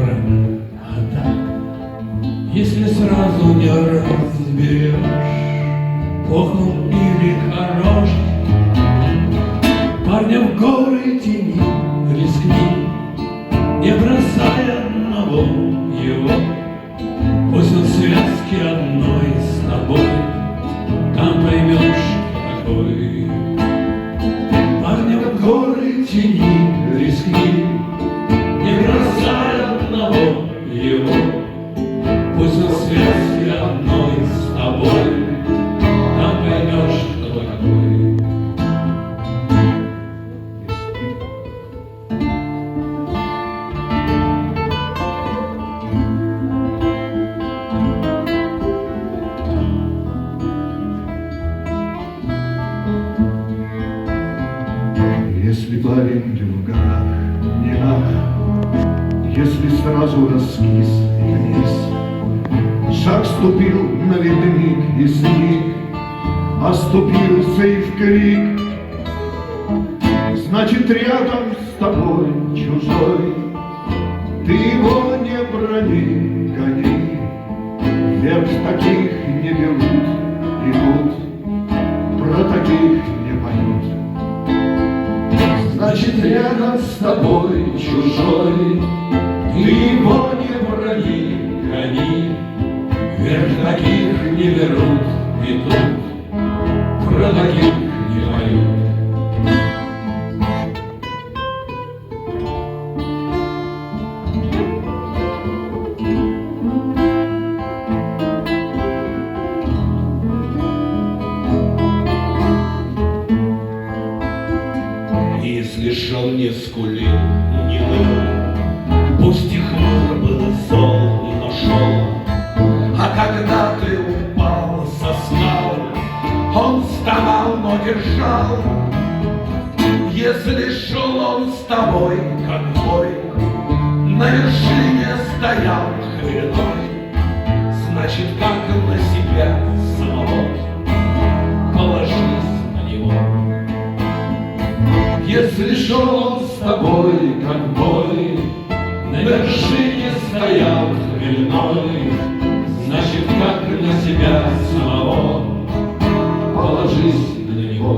дорог, а так, если сразу не разберешь, плох он или хорош, парня в горы тени рискни, не бросай одного его. Пусть он в связке одной с тобой, там поймешь, какой. Парня в горы тени рискни, не бросай одного его. Пусть он в связке одной с тобой, там поймешь, кто такой. Если парень в горах не нах, если сразу раскис вниз, шаг ступил на ледник и снег, оступился и в крик, значит, рядом с тобой чужой, ты его не брони, гони, вверх таких не берут, идут, про таких не поют. Значит, рядом с тобой чужой, ты его не брони, гони, вверх таких не берут, идут, про таких не поют. Если шел не скулил, не ныл, пусть и хмур был зол, но шел. А когда ты упал со скал, он вставал, но держал. Если шел он с тобой, как бой, на вершине стоял хмельной, значит, как на себя самого, положись на него. Если шел он с тобой, как бой, на вершине стоял хмельной, значит, как на себя самого, положись на него.